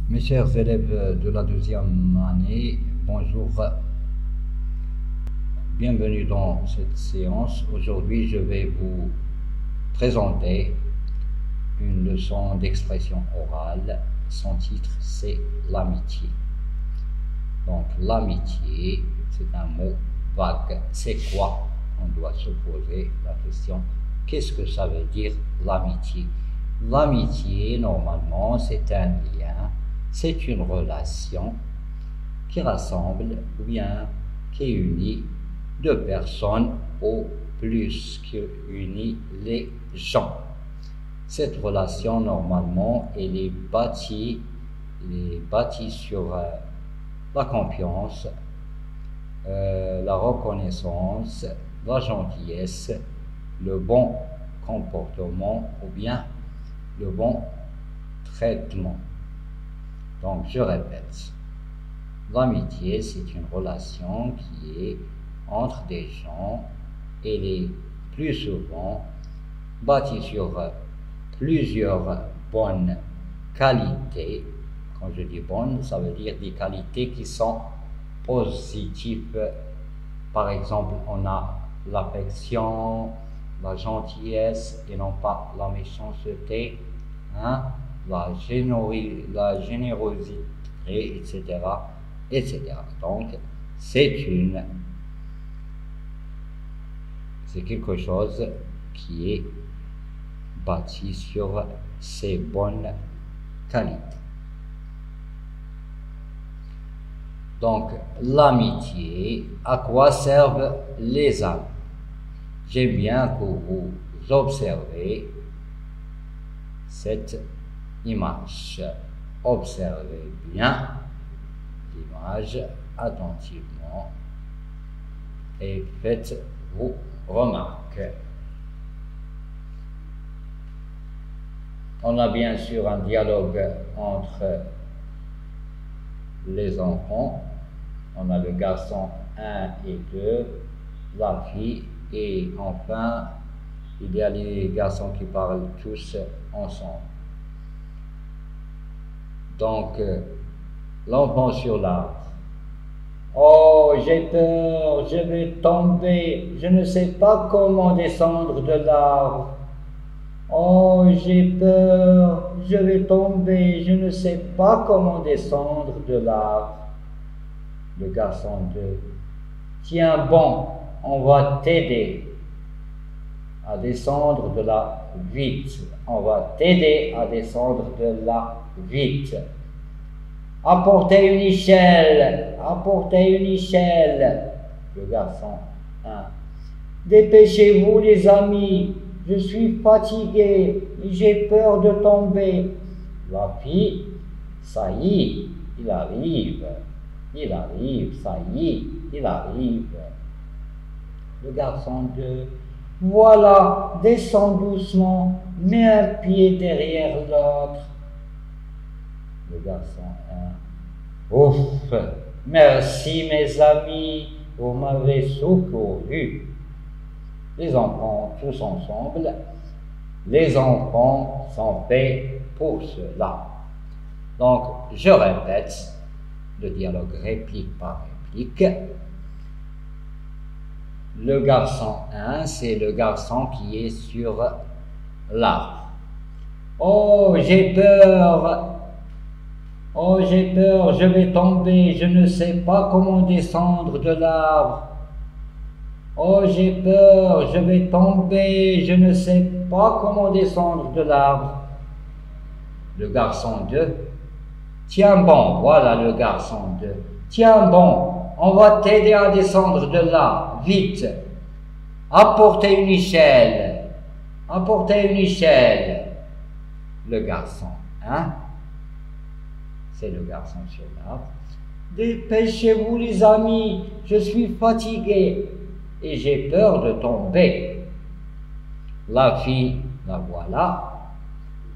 Mes chers élèves de la deuxième année, bonjour, bienvenue dans cette séance. Aujourd'hui, je vais vous présenter une leçon d'expression orale. Son titre, c'est l'amitié. Donc, l'amitié, c'est un mot vague. C'est quoi? On doit se poser la question, qu'est-ce que ça veut dire l'amitié? L'amitié, normalement, c'est un lien. C'est une relation qui rassemble ou bien qui unit deux personnes ou plus, qui unit les gens. Cette relation, normalement, elle est bâtie sur la confiance, la reconnaissance, la gentillesse, le bon comportement ou bien le bon traitement. Donc, je répète, l'amitié, c'est une relation qui est entre des gens. Elle est plus souvent bâtie sur plusieurs bonnes qualités. Quand je dis bonnes, ça veut dire des qualités qui sont positives. Par exemple, on a l'affection, la gentillesse et non pas la méchanceté, la générosité, etc., etc. Donc, c'est quelque chose qui est bâti sur ces bonnes qualités. Donc, l'amitié, à quoi servent les amis? J'aime bien que vous observez cette image. Observez bien l'image attentivement et faites vos remarques. On a bien sûr un dialogue entre les enfants. On a le garçon 1 et 2, la fille, et enfin, il y a les garçons qui parlent tous ensemble. Donc, l'enfant sur l'arbre. Oh, j'ai peur, je vais tomber, je ne sais pas comment descendre de l'arbre. Oh, j'ai peur, je vais tomber, je ne sais pas comment descendre de l'arbre. Le garçon 2. Tiens bon, on va t'aider à descendre de là vite. On va t'aider à descendre de là vite. Apportez une échelle, apportez une échelle. Le garçon 1. Dépêchez-vous les amis, je suis fatigué, j'ai peur de tomber. La fille, ça y est, il arrive, ça y est, il arrive. Le garçon 2. Voilà, descends doucement, mets un pied derrière l'autre. Le garçon 1. Ouf, merci mes amis, vous m'avez secouru. Les enfants tous ensemble, les enfants sont faits pour cela. Donc, je répète, le dialogue réplique par réplique. Le garçon 1, c'est le garçon qui est sur l'arbre. Oh, j'ai peur. Oh, j'ai peur, je vais tomber, je ne sais pas comment descendre de l'arbre. Oh, j'ai peur, je vais tomber, je ne sais pas comment descendre de l'arbre. Le garçon 2. Tiens bon, voilà le garçon 2. Tiens bon, on va t'aider à descendre de là, vite. Apportez une échelle. Apportez une échelle. Le garçon 1. C'est le garçon sur l'arbre. Dépêchez-vous les amis, je suis fatigué et j'ai peur de tomber. La fille, la voilà.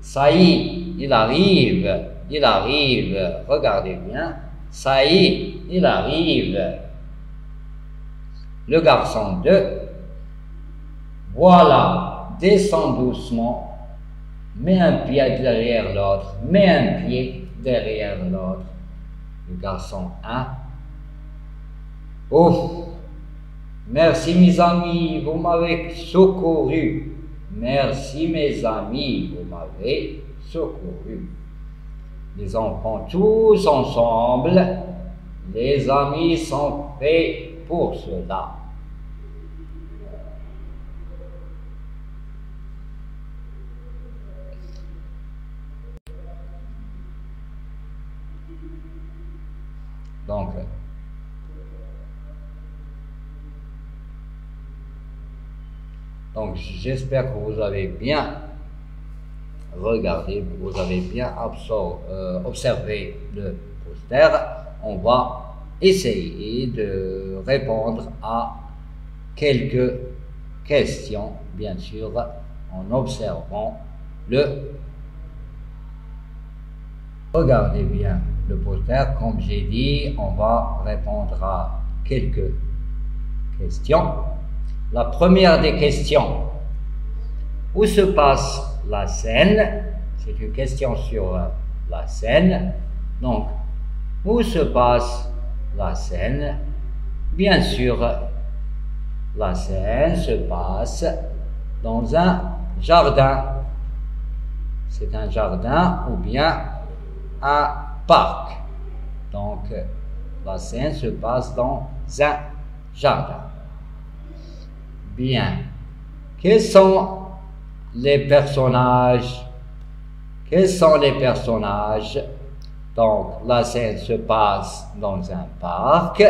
Ça y est, il arrive, regardez bien. Ça y est, il arrive. Le garçon 2. Voilà, descends doucement, mets un pied derrière l'autre, mets un pied derrière l'autre. Le garçon 1. Oh, merci mes amis, vous m'avez secouru. Merci mes amis, vous m'avez secouru. Les enfants tous ensemble, les amis sont faits pour cela. Donc j'espère que vous avez bien regardé, vous avez bien observé le poster. On va essayer de répondre à quelques questions, bien sûr, en observant le. Regardez bien le poster, comme j'ai dit, on va répondre à quelques questions. La première des questions, où se passe la scène? C'est une question sur la scène. Donc, où se passe la scène? Bien sûr, la scène se passe dans un jardin. C'est un jardin ou bien un parc. Donc, la scène se passe dans un jardin. Bien. Quels sont les personnages? Quels sont les personnages? Donc, la scène se passe dans un parc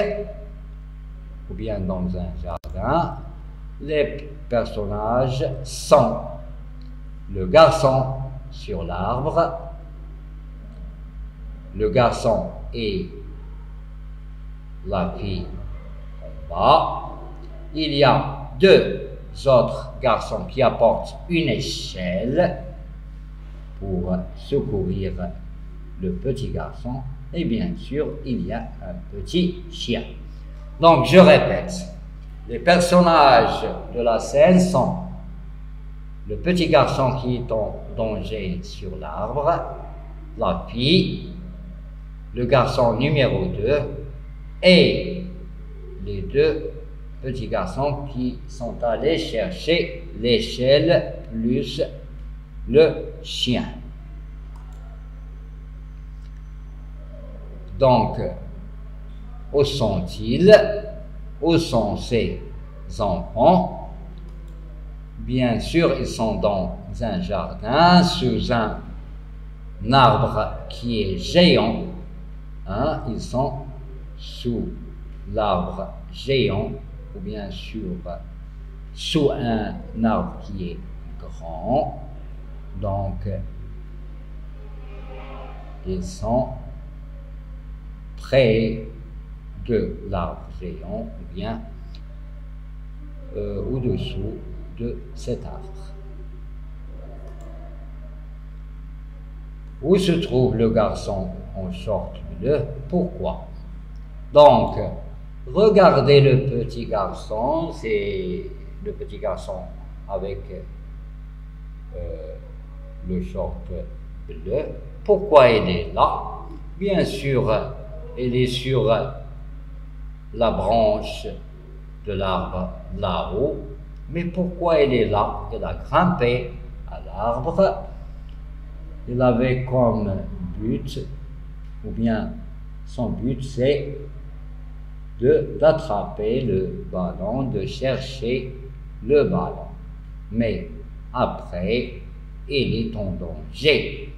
ou bien dans un jardin. Les personnages sont le garçon sur l'arbre, le garçon et la fille en bas. Il y a deux autres garçons qui apportent une échelle pour secourir le petit garçon. Et bien sûr, il y a un petit chien. Donc, je répète, les personnages de la scène sont le petit garçon qui est en danger sur l'arbre, la fille, le garçon numéro 2 et les deux petits garçons qui sont allés chercher l'échelle plus le chien. Donc, où sont-ils? Où sont ces enfants? Bien sûr, ils sont dans un jardin, sous un arbre qui est géant. Hein? Ils sont sous l'arbre géant, ou bien sous un arbre qui est grand. Donc, ils sont près de l'arbre géant, ou bien au-dessous de cet arbre. Où se trouve le garçon en short bleu? Pourquoi? Donc, regardez le petit garçon, c'est le petit garçon avec le short bleu. Pourquoi il est là? Bien sûr, il est sur la branche de l'arbre là-haut. Mais pourquoi il est là? Il a grimpé à l'arbre. Il avait comme but, ou bien son but, c'est d'attraper le ballon, de chercher le ballon. Mais après, il est en danger.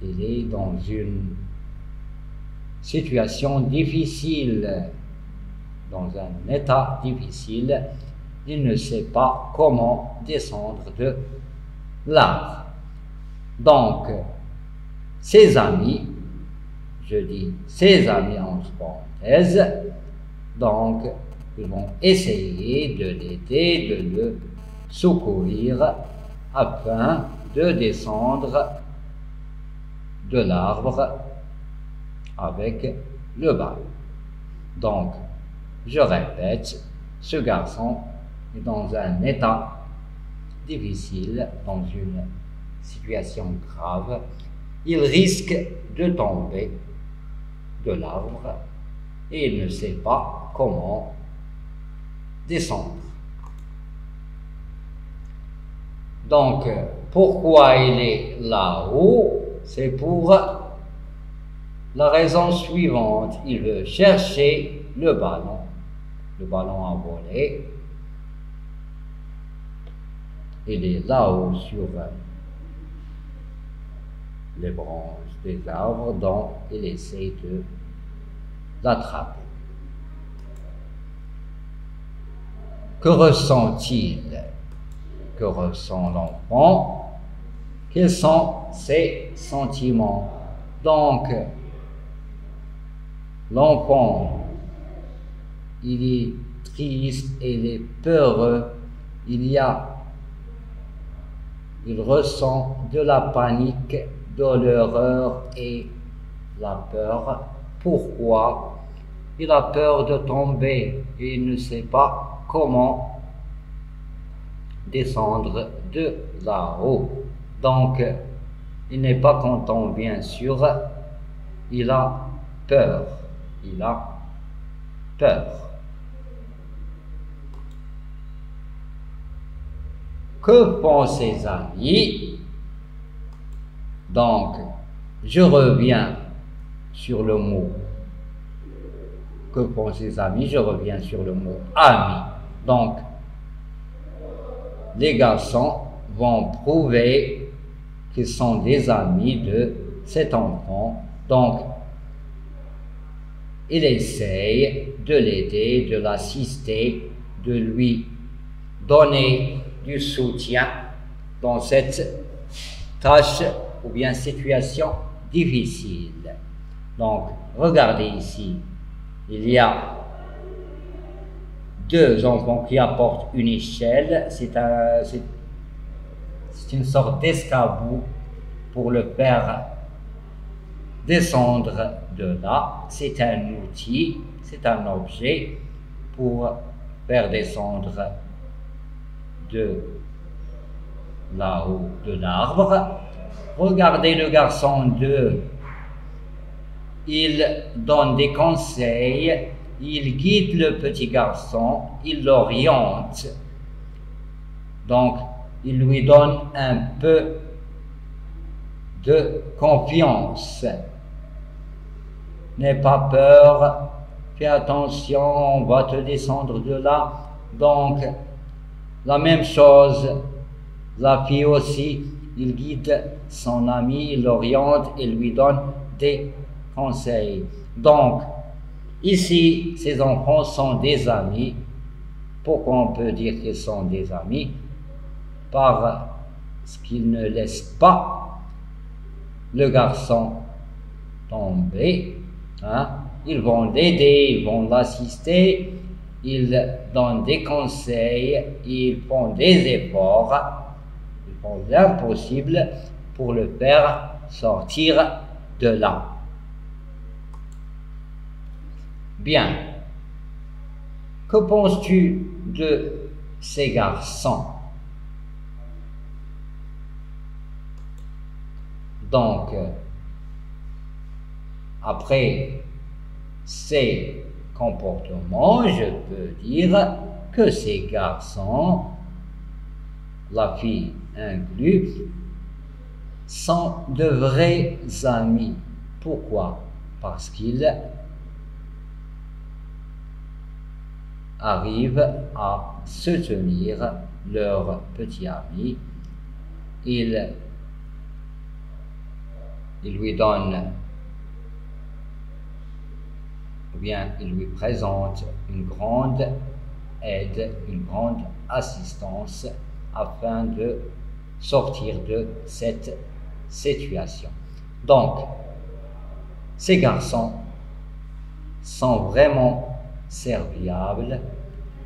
Il est dans une situation difficile, dans un état difficile. Il ne sait pas comment descendre de l'arbre. Donc, ses amis, je dis ses amis entre parenthèses, donc ils vont essayer de l'aider, de le secourir afin de descendre de l'arbre avec le ballon. Donc, je répète, ce garçon est dans un état difficile, dans une situation grave. il risque de tomber de l'arbre et il ne sait pas comment descendre. Donc, pourquoi il est là-haut? C'est pour la raison suivante. Il veut chercher le ballon à voler. Il est là-haut sur les branches des arbres, donc il essaie de l'attraper. Que ressent-il? Que ressent l'enfant? Quels sont ses sentiments? Donc, l'enfant, il est triste, il est peureux, il ressent de la panique, de l'horreur et la peur. Pourquoi? Il a peur de tomber et il ne sait pas comment descendre de là-haut. Donc, il n'est pas content, bien sûr, il a peur. Il a peur. Que font ses amis? Donc, je reviens sur le mot. Que font ses amis? Je reviens sur le mot amis. Donc, les garçons vont prouver qu'ils sont des amis de cet enfant. Donc, il essaye de l'aider, de l'assister, de lui donner du soutien dans cette tâche ou bien situation difficile. Donc, regardez ici, il y a deux enfants qui apportent une échelle. C'est une sorte d'escabeau pour le faire descendre de là. C'est un outil, c'est un objet pour faire descendre de là-haut de l'arbre. Regardez le garçon 2. Il donne des conseils, il guide le petit garçon, il l'oriente. Donc, il lui donne un peu de confiance. N'aie pas peur, fais attention, on va te descendre de là. Donc, la même chose, la fille aussi, il guide son ami, il l'oriente et lui donne des conseils. Donc, ici, ces enfants sont des amis. Pourquoi on peut dire qu'ils sont des amis? Parce qu'ils ne laissent pas le garçon tomber. Ils vont l'aider, ils vont l'assister, ils donnent des conseils, ils font des efforts, ils font l'impossible pour le faire sortir de là. Bien. Que penses-tu de ces garçons? Donc, après ces comportements, je peux dire que ces garçons, la fille inclus, sont de vrais amis. Pourquoi? Parce qu'ils arrivent à soutenir leur petit ami. Ils lui donnent, ou bien ils lui présentent une grande aide, une grande assistance afin de sortir de cette situation. Donc, ces garçons sont vraiment serviables,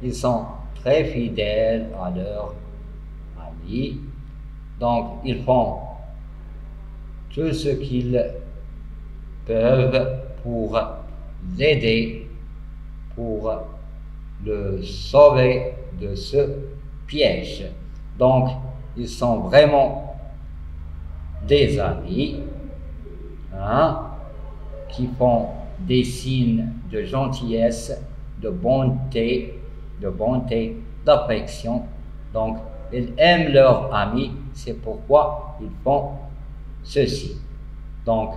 ils sont très fidèles à leurs amis, donc ils font tout ce qu'ils peuvent pour l'aider, pour le sauver de ce piège. Donc, ils sont vraiment des amis hein, qui font des signes de gentillesse, de bonté, d'affection. Donc, ils aiment leurs amis, c'est pourquoi ils font ceci. Donc,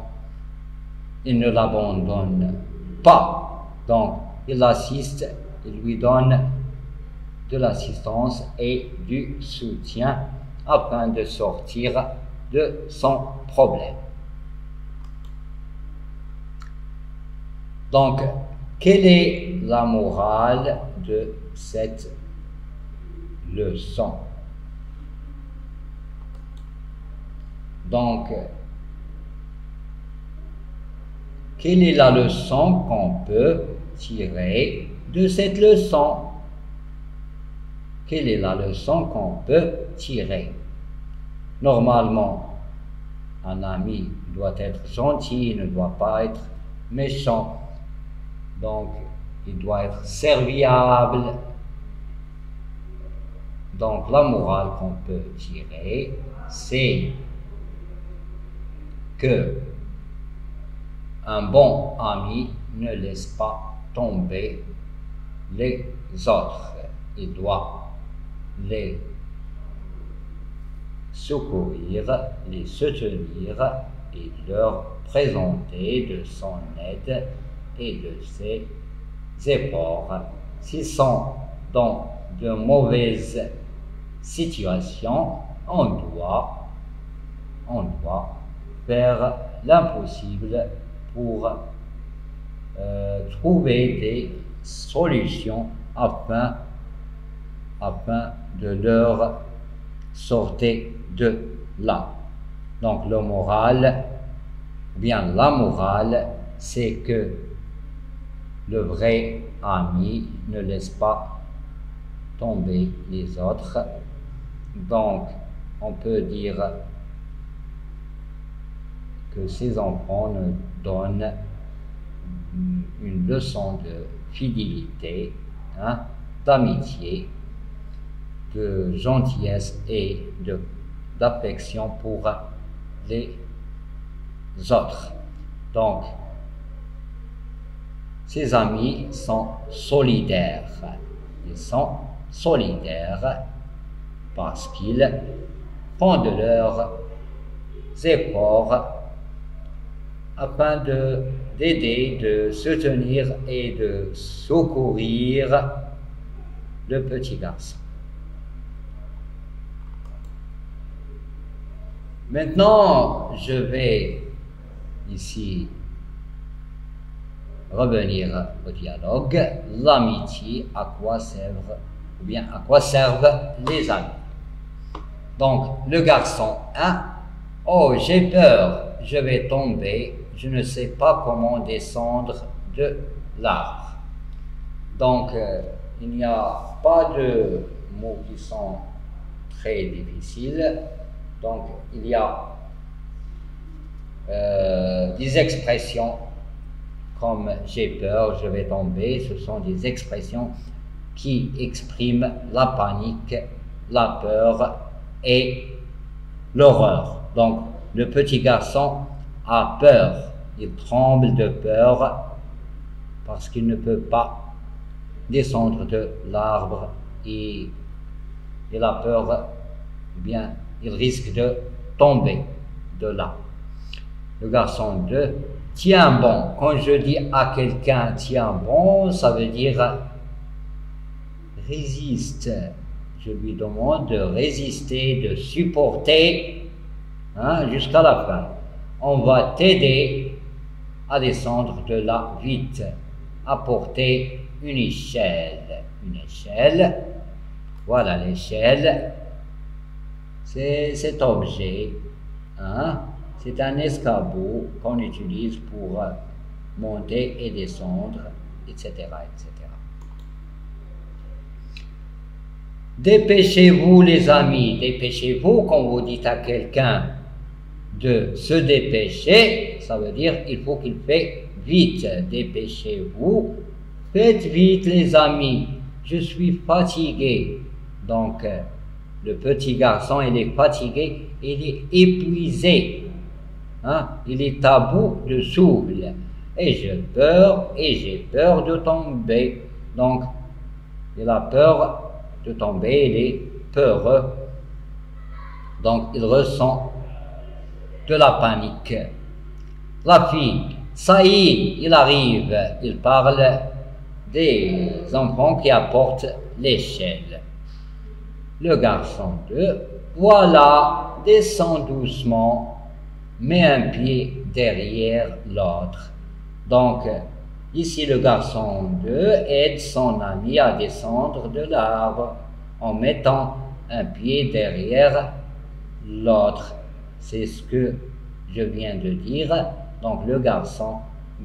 ils ne l'abandonnent pas. Donc, ils l'assistent, ils lui donnent de l'assistance et du soutien afin de sortir de son problème. Donc, quelle est la morale de cette leçon? Donc, quelle est la leçon qu'on peut tirer de cette leçon? Quelle est la leçon qu'on peut tirer? Normalement, un ami doit être gentil, il ne doit pas être méchant. Donc, il doit être serviable. Donc, la morale qu'on peut tirer, c'est que un bon ami ne laisse pas tomber les autres. Il doit les secourir, les soutenir et leur présenter de son aide et de ses efforts. S'ils sont dans de mauvaises situations, on doit faire l'impossible pour trouver des solutions afin de leur sortir de là. Donc la morale, c'est que le vrai ami ne laisse pas tomber les autres. Donc on peut dire que ces enfants nous donnent une leçon de fidélité, hein, d'amitié, de gentillesse et d'affection pour les autres. Donc, ces amis sont solidaires. Ils sont solidaires parce qu'ils font de leurs efforts afin d'aider, de soutenir et de secourir le petit garçon. Maintenant, je vais ici revenir au dialogue. L'amitié, à quoi servent les amis? Donc, le garçon 1, oh, j'ai peur, je vais tomber, je ne sais pas comment descendre de l'arbre. Donc, il n'y a pas de mots qui sont très difficiles. Donc, il y a des expressions comme j'ai peur, je vais tomber. Ce sont des expressions qui expriment la panique, la peur et l'horreur. Donc, le petit garçon a peur, il tremble de peur parce qu'il ne peut pas descendre de l'arbre et il a peur, eh bien, il risque de tomber de là. Le garçon 2, tiens bon. Quand je dis à quelqu'un tiens bon, ça veut dire résiste. Je lui demande de résister, de supporter, hein, jusqu'à la fin. On va t'aider à descendre de là vite. Apporter une échelle. Une échelle. Voilà l'échelle. C'est cet objet, hein? C'est un escabeau qu'on utilise pour monter et descendre, etc., etc. Dépêchez-vous les amis, dépêchez-vous quand vous dites à quelqu'un de se dépêcher, ça veut dire il faut qu'il fait vite, dépêchez-vous, faites vite les amis, je suis fatigué. Donc, le petit garçon, il est fatigué, il est épuisé. Hein? Il est à bout de souffle. Et j'ai peur de tomber. Donc, il a peur de tomber, il est peureux. Donc, il ressent de la panique. La fille, ça y est, il arrive. Il parle des enfants qui apportent l'échelle. Le garçon 2, voilà, descend doucement, met un pied derrière l'autre. Donc, ici, le garçon 2 aide son ami à descendre de l'arbre en mettant un pied derrière l'autre. C'est ce que je viens de dire. Donc, le garçon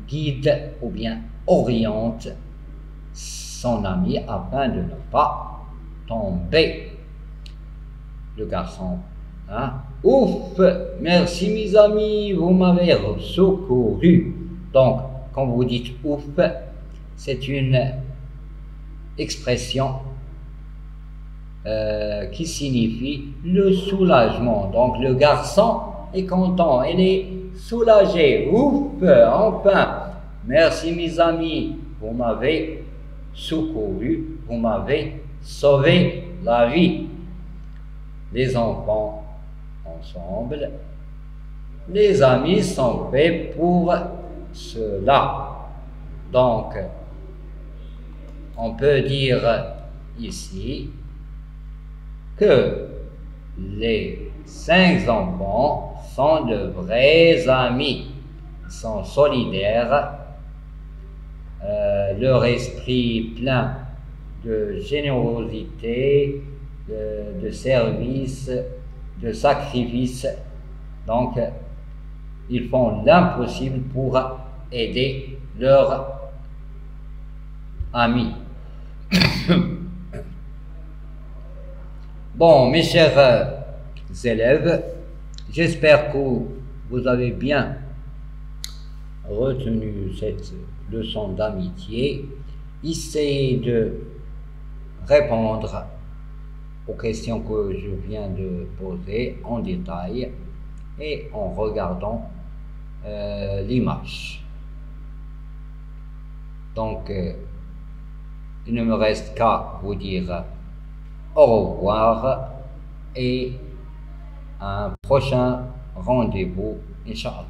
guide ou bien oriente son ami afin de ne pas tomber. Le garçon, hein? Ouf, merci mes amis, vous m'avez secouru. Donc, quand vous dites ouf, c'est une expression qui signifie le soulagement. Donc, le garçon est content, il est soulagé. Ouf, enfin, merci mes amis, vous m'avez secouru, vous m'avez sauvé la vie. Les enfants ensemble, les amis sont faits pour cela. Donc, on peut dire ici que les 5 enfants sont de vrais amis, ils sont solidaires, leur esprit plein de générosité, de service, de sacrifice. Donc, ils font l'impossible pour aider leurs amis. Bon, mes chers élèves, j'espère que vous avez bien retenu cette leçon d'amitié. Essayez de répondre aux questions que je viens de poser en détail et en regardant l'image. Donc, il ne me reste qu'à vous dire au revoir et un prochain rendez-vous, Inch'Allah.